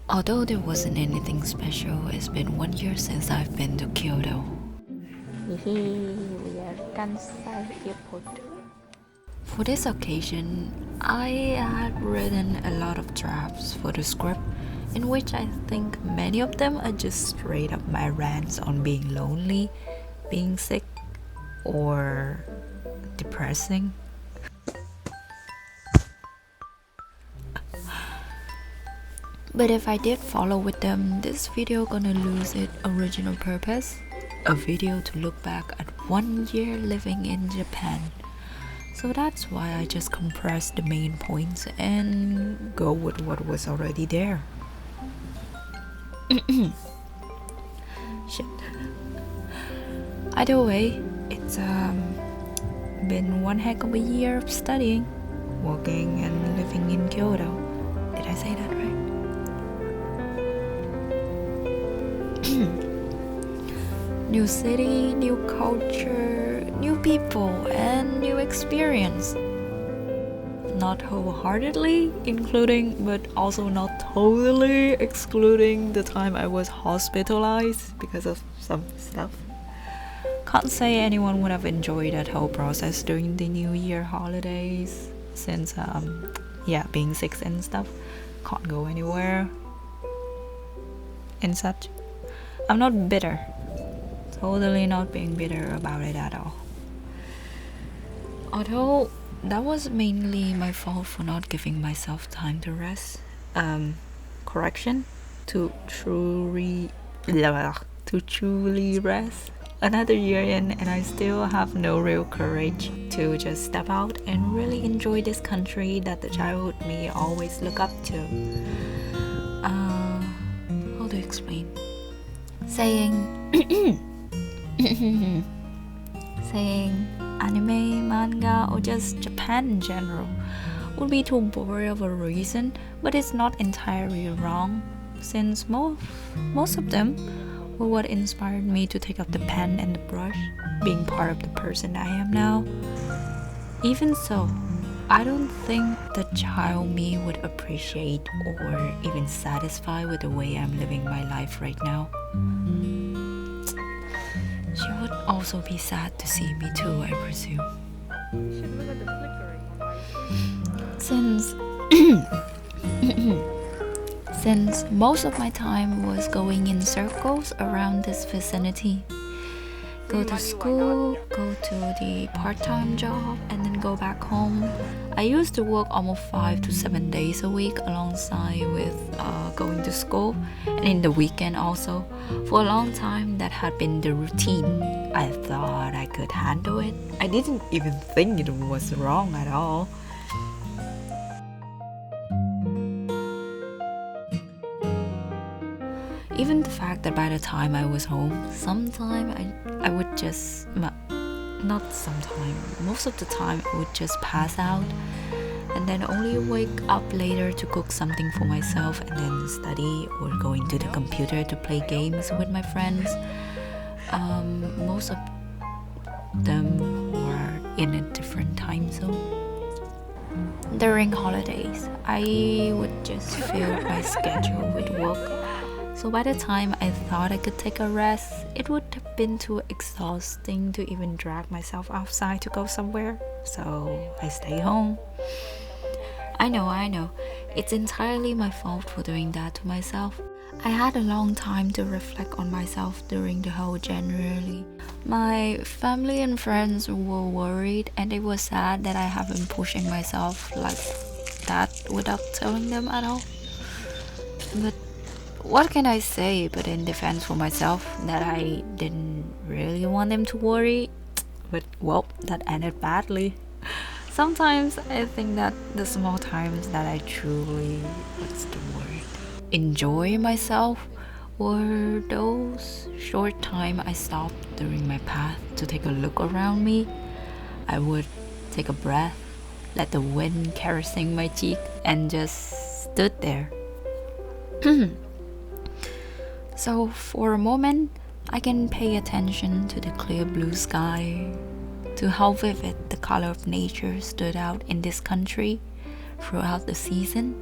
Although there wasn't anything special, it's been 1 year since I've been to Kyoto. We are Kansai Airport. For this occasion, I had written a lot of drafts for the script, in which I think many of them are just straight up my rants on being lonely, being sick, or depressing. But if I did follow with them, this video gonna lose its original purpose. A video to look back at 1 year living in Japan. So that's why I just compressed the main points and go with what was already there. Shit. Either way, it's been one heck of a year of studying, working and living in Kyoto. Did I say that right? New city, new culture, new people, and new experience. Not wholeheartedly including, but also not totally excluding the time I was hospitalized because of some stuff. Can't say anyone would have enjoyed that whole process during the New Year holidays, since being sick and stuff, can't go anywhere and such. I'm not bitter. Totally not being bitter about it at all. Although that was mainly my fault for not giving myself time to rest. Correction, to truly rest. Another year in, and I still have no real courage to just step out and really enjoy this country that the childhood me always look up to. How to explain? Saying anime, manga, or just Japan in general would be too boring of a reason, but it's not entirely wrong, since most of them were what inspired me to take up the pen and the brush, being part of the person I am now. Even so, I don't think the child me would appreciate or even satisfy with the way I'm living my life right now. She would also be sad to see me too, I presume. You should look at the flickering. Since most of my time was going in circles around this vicinity. Go to school, go to the part-time job, and then go back home. I used to work almost 5 to 7 days a week alongside with going to school, and in the weekend also. For a long time, that had been the routine. I thought I could handle it. I didn't even think it was wrong at all. Even the fact that by the time I was home, sometime I would just, not sometime, most of the time I would just pass out and then only wake up later to cook something for myself and then study or go into the computer to play games with my friends. Most of them were in a different time zone. During holidays, I would just fill my schedule with work. So by the time I thought I could take a rest, it would have been too exhausting to even drag myself outside to go somewhere. So I stay home. I know, it's entirely my fault for doing that to myself. I had a long time to reflect on myself during the whole January. My family and friends were worried and they were sad that I have been pushing myself like that without telling them at all. But what can I say but in defense for myself that I didn't really want them to worry? But well, that ended badly. Sometimes I think that the small times that I truly, enjoy myself were those short time I stopped during my path to take a look around me. I would take a breath, let the wind caressing my cheek, and just stood there. So for a moment, I can pay attention to the clear blue sky, to how vivid the color of nature stood out in this country throughout the season,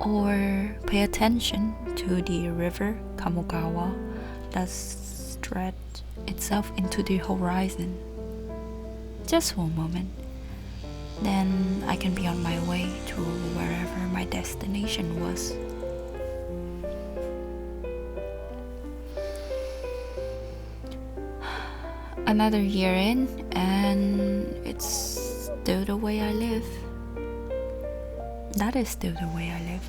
or pay attention to the river Kamogawa that stretches itself into the horizon. Just for a moment. Then I can be on my way to wherever my destination was. Another year in, and it's still the way I live. That is still the way I live.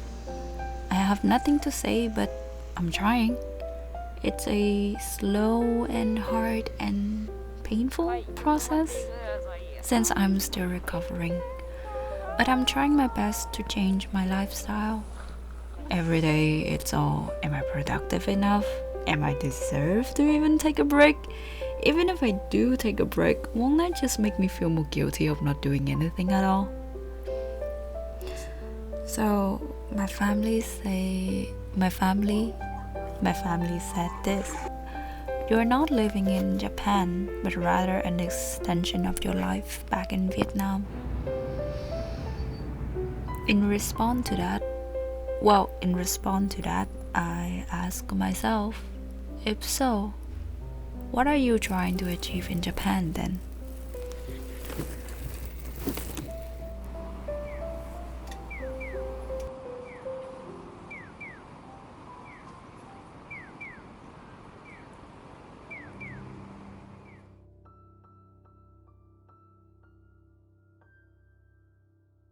I have nothing to say, but I'm trying. It's a slow and hard and painful process since I'm still recovering. But I'm trying my best to change my lifestyle. Every day it's all, am I productive enough? Am I deserve to even take a break? Even if I do take a break, won't that just make me feel more guilty of not doing anything at all? So my family said this: you're not living in Japan, but rather an extension of your life back in Vietnam. In response to that, I ask myself, if so, what are you trying to achieve in Japan then?